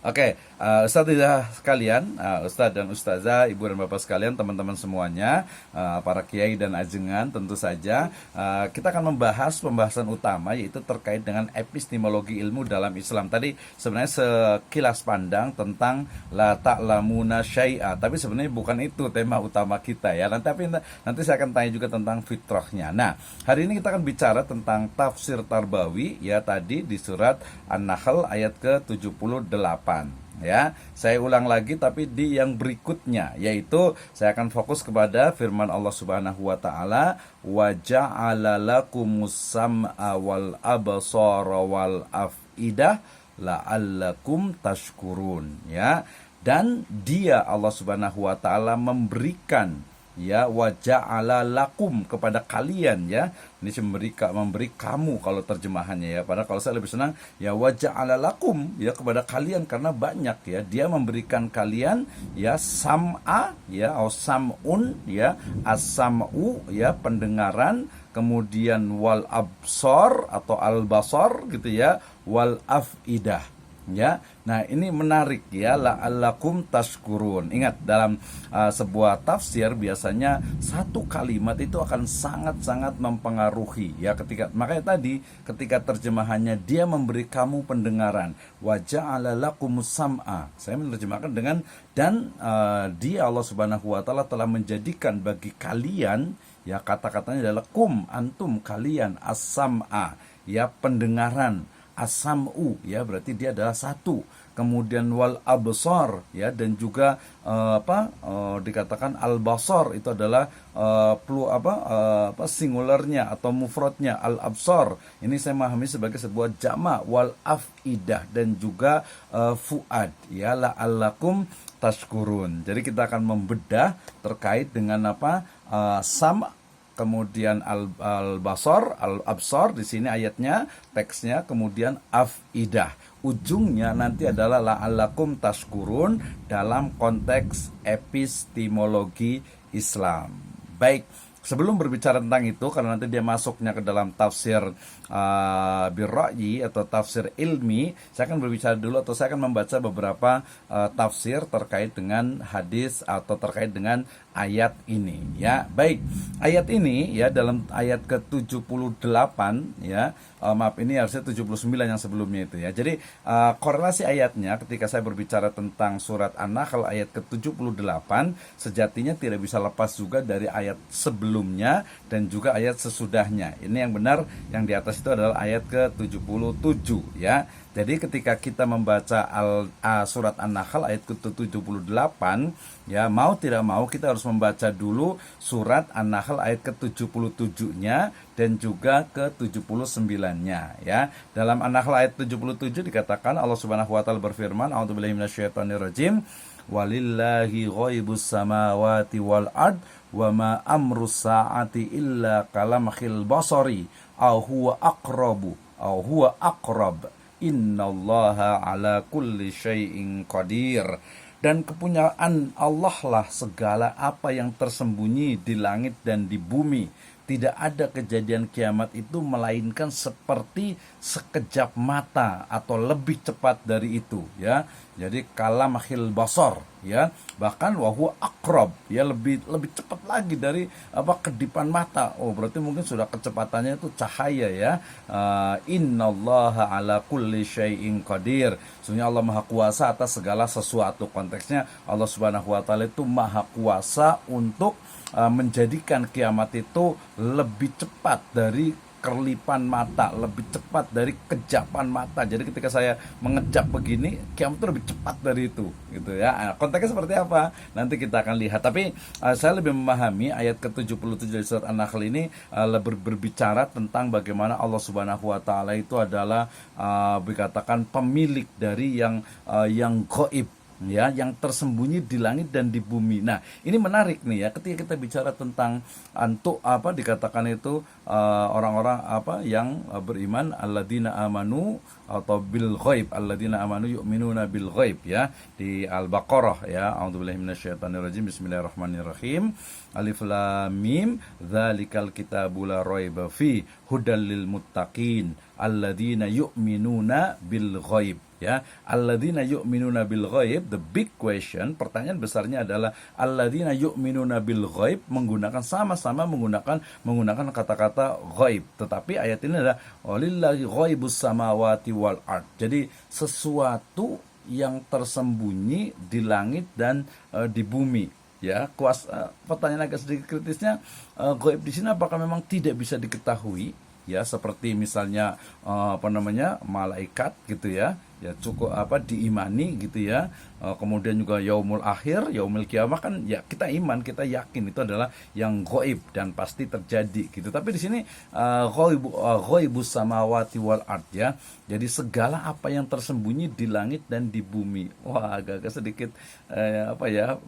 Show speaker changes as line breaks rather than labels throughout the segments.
Oke, Ustadzah sekalian, Ustadz dan Ustazah, Ibu dan Bapak sekalian, teman-teman semuanya, para kiai dan ajengan, tentu saja kita akan membahas pembahasan utama, yaitu terkait dengan epistemologi ilmu dalam Islam. Tadi sebenarnya sekilas pandang tentang la ta'lamuna syai'a, tapi sebenarnya bukan itu tema utama kita ya. Nanti saya akan tanya juga tentang fitrahnya. Nah, hari ini kita akan bicara tentang tafsir tarbawi ya, tadi di surat An-Nahl ayat ke-78. Ya, saya ulang lagi tapi di yang berikutnya, yaitu saya akan fokus kepada firman Allah Subhanahu wa taala, wa ja'ala lakumus sam'a wal absara wal afidah la'allakum tashkurun, ya. Dan dia Allah Subhanahu wa taala memberikan, ya, wa ja'ala lakum, kepada kalian, ya. Ini memberi kamu kalau terjemahannya, ya. Padahal kalau saya lebih senang ya wa ja'ala lakum, ya, kepada kalian, karena banyak, ya. Dia memberikan kalian, ya, sam'a, ya, atau sam'un, ya, as-sam'u, ya, pendengaran, kemudian wal absor atau al-basar gitu, ya, wal afidah. Ya, nah ini menarik, ya, la'allakum tashkurun. Ingat, dalam sebuah tafsir biasanya satu kalimat itu akan sangat-sangat mempengaruhi, ya. Makanya tadi ketika terjemahannya dia memberi kamu pendengaran, wa ja'ala lakumus sam'a, saya menerjemahkan dengan dan dia Allah Subhanahu wa taala telah menjadikan bagi kalian, ya, kata-katanya adalah kum, antum, kalian, as-sam'a, ya, pendengaran, as-sam'u, ya, berarti dia adalah satu. Kemudian wal absar, ya, dan juga dikatakan al-basar itu adalah singularnya atau mufradnya al-absar. Ini saya memahami sebagai sebuah jama', wal afidah, dan juga fuad, ya, la'allakum tashkurun. Jadi kita akan membedah terkait dengan sam', kemudian al-basar, al-absar di sini ayatnya, teksnya, kemudian afidah. Ujungnya nanti adalah la'allakum tashkurun dalam konteks epistemologi Islam. Baik, sebelum berbicara tentang itu, karena nanti dia masuknya ke dalam tafsir birra'yi atau tafsir ilmi, saya akan berbicara dulu, atau saya akan membaca beberapa tafsir terkait dengan hadis atau terkait dengan ayat ini, ya. Baik, ayat ini, ya, dalam ayat ke-78, ya, maaf, ini harusnya 79 yang sebelumnya itu, ya. Jadi korelasi ayatnya ketika saya berbicara tentang surat An-Nahl ayat ke-78 sejatinya tidak bisa lepas juga dari ayat sebelumnya dan juga ayat sesudahnya. Ini yang benar, yang di atas itu adalah ayat ke-77, ya. Jadi ketika kita membaca surat An-Nahl ayat ke-78, ya, mau tidak mau kita harus membaca dulu surat An-Nahl ayat ke-77-nya dan juga ke-79-nya, ya. Dalam An-Nahl ayat 77 dikatakan Allah Subhanahu wa taala berfirman, a'udzubillahi minasyaitonirrajim, walillahi ghaibus samawati wal ard wa ma amrus saati illa kalamhil basari aw huwa aqrab innallaha ala kulli syai'in qadir. Dan kepunyaan Allah lah segala apa yang tersembunyi di langit dan di bumi. Tidak ada kejadian kiamat itu melainkan seperti sekejap mata atau lebih cepat dari itu, ya. Jadi kalamhil basar, ya, bahkan wahu aqrab, ya, lebih cepat lagi dari kedipan mata. Oh, berarti mungkin sudah kecepatannya itu cahaya, ya. Innallaha ala kulli syai'in qadir. Sesungguhnya Allah Maha Kuasa atas segala sesuatu. Konteksnya Allah Subhanahu wa taala itu Maha Kuasa untuk menjadikan kiamat itu lebih cepat dari kerlipan mata, lebih cepat dari kejapan mata. Jadi ketika saya mengejap begini, kiamat itu lebih cepat dari itu, gitu, ya. Nah, konteksnya seperti apa? Nanti kita akan lihat. Tapi saya lebih memahami ayat ke-77 dari surat An-Nahl ini lebih berbicara tentang bagaimana Allah Subhanahu wa taala itu adalah dikatakan pemilik dari yang gaib, ya, yang tersembunyi di langit dan di bumi. Nah, ini menarik nih, ya, ketika kita bicara tentang dikatakan itu orang-orang yang beriman, alladzina amanu atau bil ghaib, alladzina amanu yu'minuna bil ghaib, ya, di Al-Baqarah, ya. A'udzubillahi minasyaitonirrajim. Bismillahirrahmanirrahim. Alif lam mim, dzalikal kitabu la raiba fi hudal lil muttaqin alladzina yu'minuna bil ghaib. Ya, alladzina yu'minuna bil ghaib, the big question, pertanyaan besarnya adalah alladzina yu'minuna bil ghaib sama-sama menggunakan kata-kata ghaib. Tetapi ayat ini adalah walillahi ghaibus samawati wal ard. Jadi sesuatu yang tersembunyi di langit dan di bumi. Ya, pertanyaan agak sedikit kritisnya, ghaib di sini apakah memang tidak bisa diketahui? Ya, seperti misalnya malaikat gitu ya. Ya cukup diimani gitu ya. Kemudian juga yaumul akhir, yaumul kiamah kan ya kita iman, kita yakin itu adalah yang ghaib dan pasti terjadi gitu. Tapi di sini ghaibus samawati wal ard ya. Jadi segala apa yang tersembunyi di langit dan di bumi. Wah, agak sedikit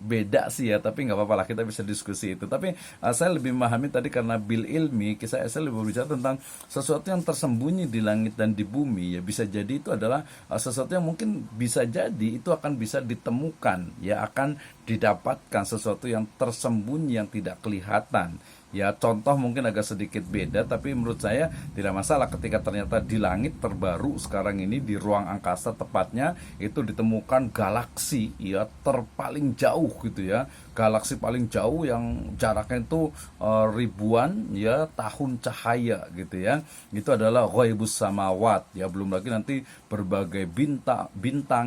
beda sih ya, tapi nggak apa-apa lah, kita bisa diskusi itu. Tapi saya lebih memahami tadi karena bil ilmi, saya lebih berbicara tentang sesuatu yang tersembunyi di langit dan di bumi ya. Bisa jadi itu adalah sesuatu yang mungkin bisa jadi itu akan bisa ditemukan ya, akan didapatkan sesuatu yang tersembunyi yang tidak kelihatan. Ya, contoh mungkin agak sedikit beda, tapi menurut saya tidak masalah ketika ternyata di langit terbaru sekarang ini, di ruang angkasa tepatnya, itu ditemukan galaksi ya terpaling jauh gitu ya. Galaksi paling jauh yang jaraknya itu ribuan ya tahun cahaya gitu ya. Itu adalah ghaibus samawat ya. Belum lagi nanti berbagai bintang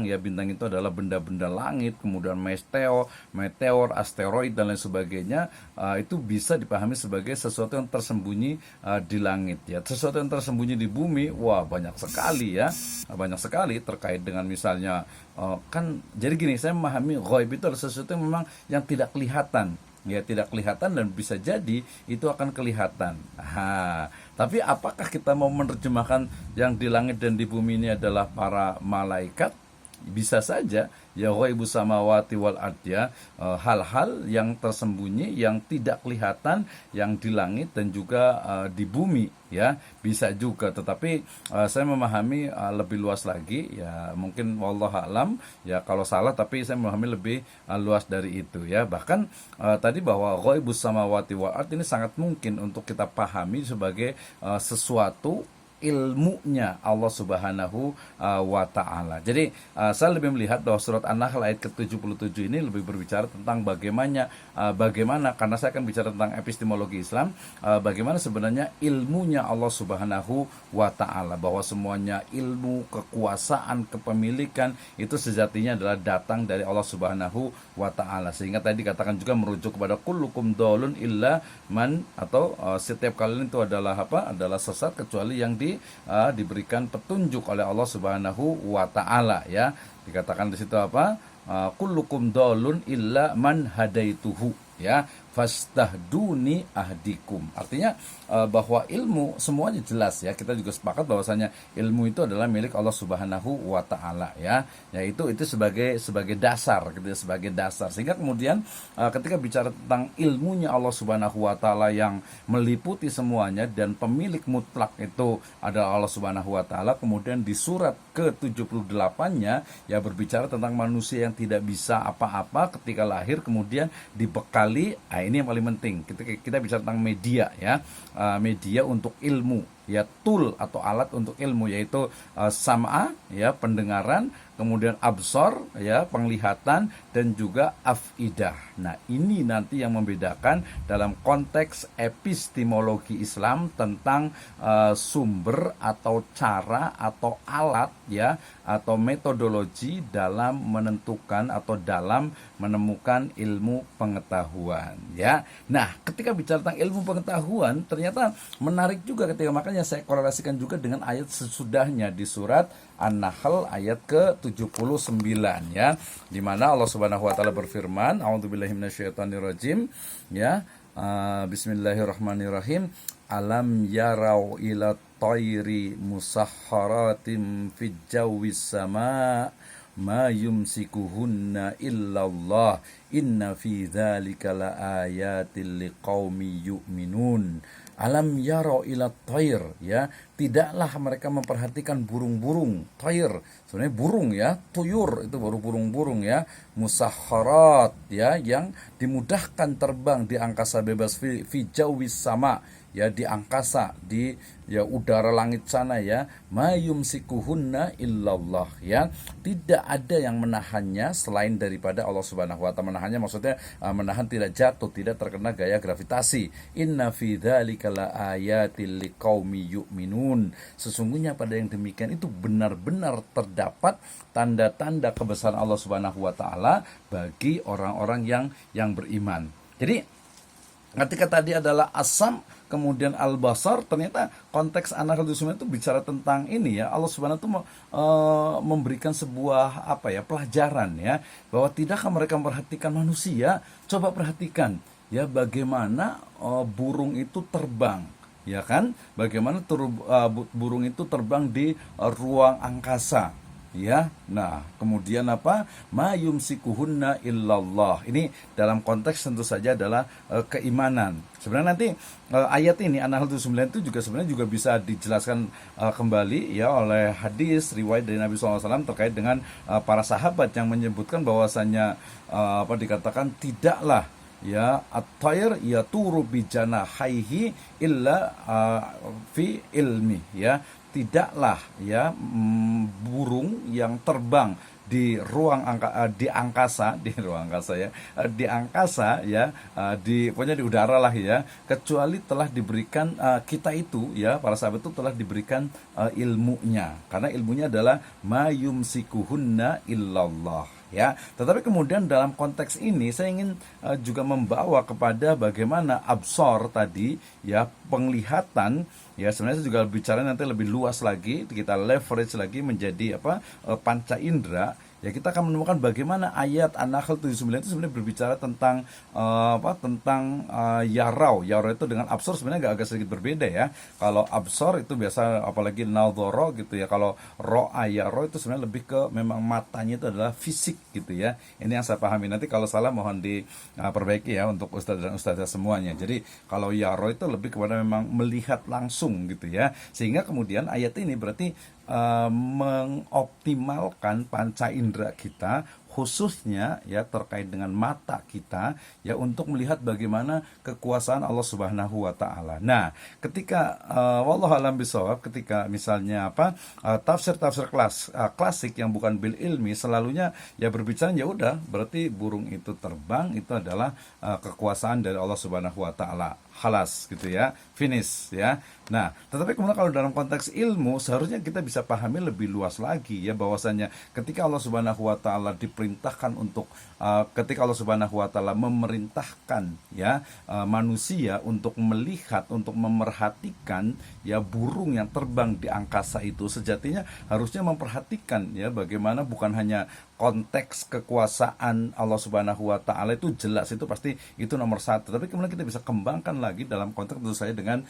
ya. Bintang itu adalah benda-benda langit, kemudian meteor, asteroid dan lain sebagainya. Itu bisa dipahami sebagai sesuatu yang tersembunyi di langit ya. Sesuatu yang tersembunyi di bumi, wah banyak sekali ya. Banyak sekali terkait dengan misalnya jadi gini, saya memahami ghaib itu adalah sesuatu yang memang yang tidak kelihatan ya, tidak kelihatan dan bisa jadi itu akan kelihatan. Tapi apakah kita mau menerjemahkan yang di langit dan di bumi ini adalah para malaikat? Bisa saja ya, ghaibus samawati wal ard ya, hal-hal yang tersembunyi yang tidak kelihatan yang di langit dan juga di bumi ya, bisa juga. Tetapi saya memahami lebih luas lagi ya, mungkin wallahu a'lam ya, kalau salah tapi saya memahami lebih luas dari itu ya. Bahkan tadi bahwa ghaibus samawati wal ard ini sangat mungkin untuk kita pahami sebagai sesuatu ilmunya Allah Subhanahu wa Ta'ala. Jadi saya lebih melihat bahwa surat An-Nahl ayat ke-77 ini lebih berbicara tentang bagaimana, karena saya akan bicara tentang epistemologi Islam, bagaimana sebenarnya ilmunya Allah Subhanahu wa Ta'ala, bahwa semuanya ilmu, kekuasaan, kepemilikan itu sejatinya adalah datang dari Allah Subhanahu wa Ta'ala. Sehingga tadi dikatakan juga merujuk kepada kullukum dolun illa man, atau setiap kalian itu adalah sesat kecuali yang diberikan petunjuk oleh Allah Subhanahu wa Ta'ala ya. Dikatakan di situ kullukum dolun illa man hadaituhu ya, fastahduni ahdikum. Artinya bahwa ilmu semuanya jelas ya. Kita juga sepakat bahwasanya ilmu itu adalah milik Allah Subhanahu wa Ta'ala ya. Yaitu itu sebagai dasar gitu ya, sebagai dasar. Sehingga kemudian ketika bicara tentang ilmunya Allah Subhanahu wa Ta'ala yang meliputi semuanya dan pemilik mutlak itu adalah Allah Subhanahu wa Ta'ala, kemudian di surat ke-78-nya ya berbicara tentang manusia yang tidak bisa apa-apa ketika lahir kemudian dibekali. Ini yang paling penting. Kita bicara tentang media ya, media untuk ilmu ya, tool atau alat untuk ilmu, yaitu sam'a ya, pendengaran, kemudian absor ya, penglihatan, dan juga afidah. Nah, ini nanti yang membedakan dalam konteks epistemologi Islam tentang sumber atau cara atau alat ya, atau metodologi dalam menentukan atau dalam menemukan ilmu pengetahuan ya. Nah, ketika bicara tentang ilmu pengetahuan, ternyata menarik juga ketika, makanya saya korelasikan juga dengan ayat sesudahnya di surat An-Nahl ayat ke-79 ya, di mana Allah Subhanahu wa Ta'ala berfirman, a'udzubillahi minasyaitonirrajim ya, bismillahirrahmanirrahim, alam yarau ila tayri musahharatim fid jawis sama ma yumsikuhunna illallah inna fi dzalika laayatil liqaumi yu'minun. Alam yaro ila tayr ya, tidaklah mereka memperhatikan burung-burung. Tayr sebenarnya burung ya, tuyur itu baru burung-burung ya, musahharat ya, yang dimudahkan terbang di angkasa bebas, fi jawis sama ya di angkasa, di ya udara langit sana ya, mayumsikuhunna illallah ya. Tidak ada yang menahannya selain daripada Allah Subhanahu wa taala. Menahannya maksudnya menahan tidak jatuh, tidak terkena gaya gravitasi. Inna fi dzalika laayatil liqaumi yu'minun. Sesungguhnya pada yang demikian itu benar-benar terdapat tanda-tanda kebesaran Allah Subhanahu wa taala bagi orang-orang yang beriman. Jadi ketika tadi adalah asam, kemudian al-basar, ternyata konteks An-Nahl itu bicara tentang ini ya. Allah Subhanahu itu memberikan sebuah pelajaran ya, bahwa tidakkah mereka memperhatikan manusia? Coba perhatikan ya bagaimana burung itu terbang, ya kan? Bagaimana burung itu terbang di ruang angkasa. Ya, nah kemudian mayumsikuhunna illallah. Ini dalam konteks tentu saja adalah keimanan. Sebenarnya nanti ayat ini An-Nahl 9 itu sebenarnya juga bisa dijelaskan kembali ya oleh hadis riwayat dari Nabi SAW terkait dengan para sahabat yang menyebutkan bahwasanya dikatakan tidaklah ya at-tayr yaturu bi janahaihi illa fi ilmi ya. Tidaklah ya burung yang terbang di ruang di angkasa pokoknya di udara lah ya, kecuali telah diberikan kita itu ya, para sahabat itu telah diberikan ilmunya, karena ilmunya adalah mayumsikuhunna illallah ya. Tetapi kemudian dalam konteks ini saya ingin juga membawa kepada bagaimana absor tadi ya, penglihatan ya. Sebenarnya saya juga bicara nanti lebih luas lagi, kita leverage lagi menjadi panca indera. Ya, kita akan menemukan bagaimana ayat An-Nahl 79 itu sebenarnya berbicara tentang yarau. Yarau itu dengan absor sebenarnya agak sedikit berbeda ya. Kalau absor itu biasa apalagi nadhara gitu ya. Kalau ro'a yarau itu sebenarnya lebih ke memang matanya itu adalah fisik gitu ya. Ini yang saya pahami. Nanti kalau salah mohon diperbaiki ya untuk ustaz dan ustazah semuanya. Jadi kalau yarau itu lebih kepada memang melihat langsung gitu ya. Sehingga kemudian ayat ini berarti mengoptimalkan panca indera kita, khususnya ya terkait dengan mata kita ya, untuk melihat bagaimana kekuasaan Allah Subhanahu wa taala. Nah, ketika wallahu alam bisawab, ketika misalnya tafsir-tafsir klasik yang bukan bil ilmi selalunya ya berbicara ya udah berarti burung itu terbang itu adalah kekuasaan dari Allah Subhanahu wa taala. Halas gitu ya, finish ya. Nah, tetapi kemudian kalau dalam konteks ilmu seharusnya kita bisa pahami lebih luas lagi ya, bahwasanya ketika Allah Subhanahu wa taala diperintahkan untuk ketika Allah Subhanahu wa taala memerintahkan ya manusia untuk melihat, untuk memerhatikan ya burung yang terbang di angkasa itu, sejatinya harusnya memperhatikan ya bagaimana bukan hanya konteks kekuasaan Allah Subhanahu wa taala itu jelas, itu pasti itu nomor satu, tapi kemudian kita bisa kembangkan lagi dalam konteks tentu saja dengan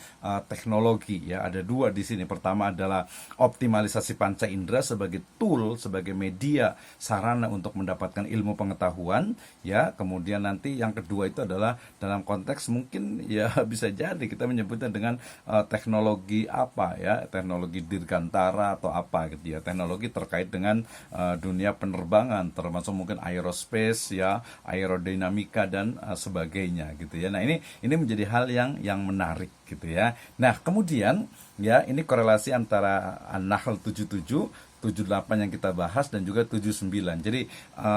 teknologi ya. Ada dua di sini. Pertama adalah optimalisasi panca indera sebagai tool, sebagai media sarana untuk mendapatkan ilmu pengetahuan ya. Kemudian nanti yang kedua itu adalah dalam konteks mungkin ya bisa jadi kita menyebutnya dengan teknologi teknologi dirgantara atau gitu ya, teknologi terkait dengan dunia penerbangan, termasuk mungkin aerospace ya, aerodinamika dan sebagainya gitu ya. Nah, ini menjadi hal yang menarik gitu ya. Nah, kemudian ya ini korelasi antara An-Nahl 77, 78 yang kita bahas dan juga 79. Jadi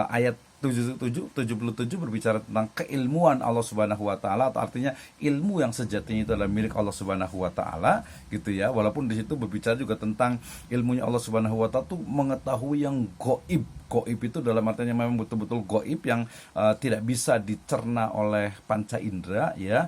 ayat 77 berbicara tentang keilmuan Allah Subhanahu wa taala, atau artinya ilmu yang sejatinya itu adalah milik Allah Subhanahu wa taala gitu ya. Walaupun di situ berbicara juga tentang ilmunya Allah Subhanahu wa taala itu mengetahui yang gaib. Gaib itu dalam artinya memang betul-betul gaib yang tidak bisa dicerna oleh panca indera ya,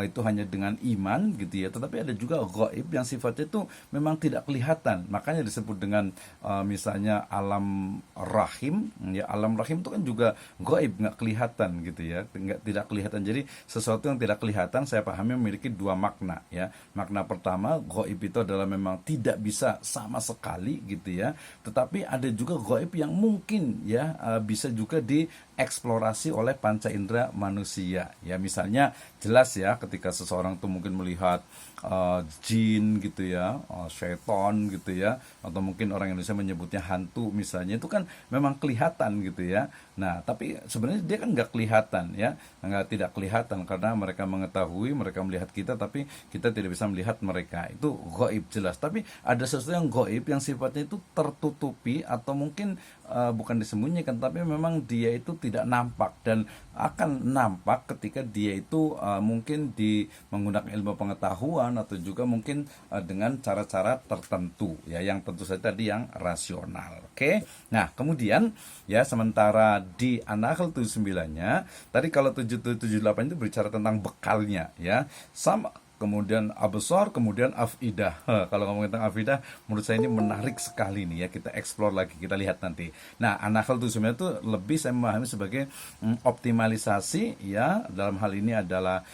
itu hanya dengan iman gitu ya. Tetapi ada juga gaib yang sifatnya itu memang tidak kelihatan, makanya disebut dengan misalnya alam rahim ya. Alam rahim itu kan juga gaib, nggak kelihatan gitu ya, tidak kelihatan. Jadi sesuatu yang tidak kelihatan saya pahami memiliki dua makna ya. Makna pertama, gaib itu adalah memang tidak bisa sama sekali gitu ya, tetapi ada juga gaib yang mungkin ya bisa juga dieksplorasi oleh panca indera manusia. Ya misalnya jelas ya ketika seseorang tuh mungkin melihat jin gitu ya, syaiton gitu ya, atau mungkin orang Indonesia menyebutnya hantu misalnya, itu kan memang kelihatan gitu ya. Nah tapi sebenarnya dia kan nggak kelihatan ya, nggak tidak kelihatan karena mereka mengetahui, mereka melihat kita, tapi kita tidak bisa melihat mereka. Itu gaib jelas. Tapi ada sesuatu yang gaib yang sifatnya itu tertutupi atau mungkin bukan disembunyikan, tapi memang dia itu tidak nampak dan akan nampak ketika dia itu mungkin menggunakan ilmu pengetahuan atau juga mungkin dengan cara-cara tertentu ya, yang tentu saja tadi yang rasional. Oke. Nah, kemudian ya sementara di An-Nahl 79-nya tadi, kalau 778 itu berbicara tentang bekalnya ya. Sama, kemudian absar, kemudian afidah. Kalau ngomongin tentang afidah, menurut saya ini menarik sekali nih ya, kita explore lagi, kita lihat nanti. Nah, An-Nahl itu sebenarnya itu lebih saya memahami sebagai optimalisasi ya, dalam hal ini adalah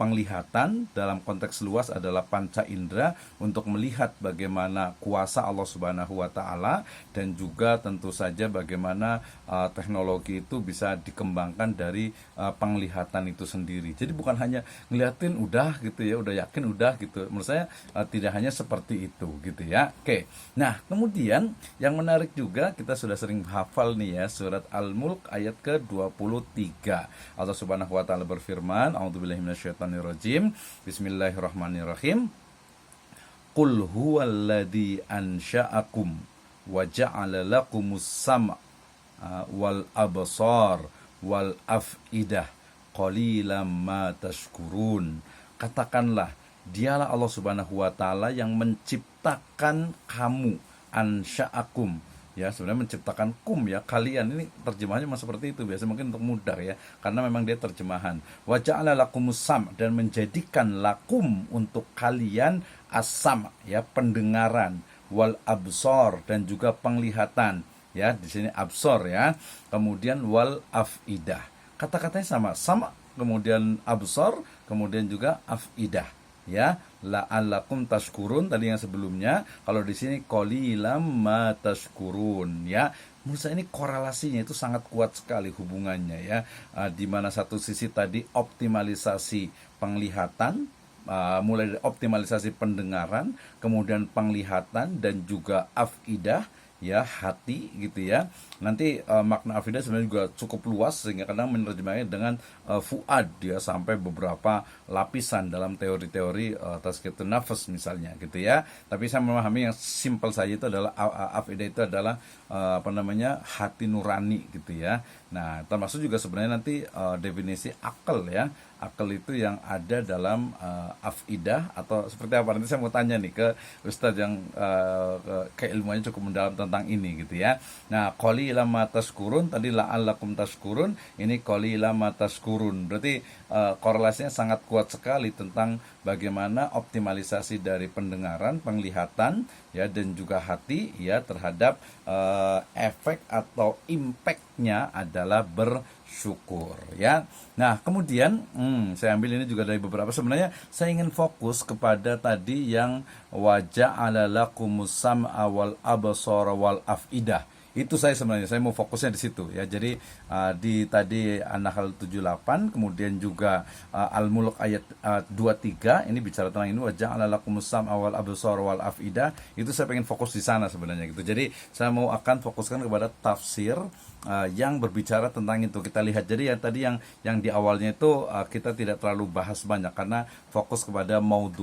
penglihatan, dalam konteks luas adalah panca indera untuk melihat bagaimana kuasa Allah Subhanahu wa taala, dan juga tentu saja bagaimana teknologi itu bisa dikembangkan dari penglihatan itu sendiri. Jadi bukan hanya ngeliatin udah gitu ya, udah yakin udah gitu. Menurut saya tidak hanya seperti itu gitu ya. Oke. Nah, kemudian yang menarik juga, kita sudah sering hafal nih ya, surat Al-Mulk ayat ke-23. Allah Subhanahu wa taala berfirman, A'udzubillahi minasyaitonirrajim. Bismillahirrahmanirrahim. Qul huwallazi ansha'akum wa ja'ala lakumus sam'a wal absar wal afidah qalilan ma tashkurun. Katakanlah, dialah Allah Subhanahu wa taala yang menciptakan kamu, ansya'akum ya, sebenarnya menciptakan kum ya, kalian. Ini terjemahannya memang seperti itu, biasa mungkin untuk mudah ya, karena memang dia terjemahan. Wa ja'ala lakumus sam, dan menjadikan lakum untuk kalian asam ya, pendengaran, wal absor, dan juga penglihatan ya, di sini absor ya, kemudian wal afidah. Kata-katanya sama, kemudian absor, kemudian juga afidah ya. La'allakum tashkurun tadi yang sebelumnya, kalau di sini qalilam ma tashkurun ya. Menurut saya ini korelasinya itu sangat kuat sekali hubungannya ya, di mana satu sisi tadi optimalisasi penglihatan, mulai dari optimalisasi pendengaran, kemudian penglihatan, dan juga afidah ya, hati gitu ya. Nanti makna afidah sebenarnya juga cukup luas, sehingga kadang menerjemahnya dengan fuad ya, sampai beberapa lapisan dalam teori-teori tazkiyatun nafas misalnya gitu ya. Tapi saya memahami yang simpel saja itu adalah afidah itu adalah hati nurani gitu ya. Nah, termasuk juga sebenarnya nanti definisi akal ya. Akal itu yang ada dalam afidah atau seperti apa, nanti saya mau tanya nih ke Ustadz yang keilmuannya cukup mendalam tentang ini gitu ya. Nah, qalilan ma tashkurun tadi, la'allakum tashkurun, ini qalilan ma tashkurun. Berarti korelasinya sangat kuat sekali tentang bagaimana optimalisasi dari pendengaran, penglihatan ya, dan juga hati ya, terhadap efek atau impactnya adalah bersyukur ya. Nah, kemudian saya ambil ini juga dari beberapa. Sebenarnya saya ingin fokus kepada tadi yang waja'ala lakumus sam'a wal absara wal afidah. Itu saya mau fokusnya di situ ya. Jadi di tadi An-Nahl 78, kemudian juga Al-Mulk ayat 23, ini bicara tentang ini, waja'ala lakumus sam'a wal absara wal afidah. Itu saya pengen fokus di sana sebenarnya gitu. Jadi saya mau akan fokuskan kepada tafsir yang berbicara tentang itu. Kita lihat, jadi yang tadi yang di awalnya itu kita tidak terlalu bahas banyak karena fokus kepada maudhu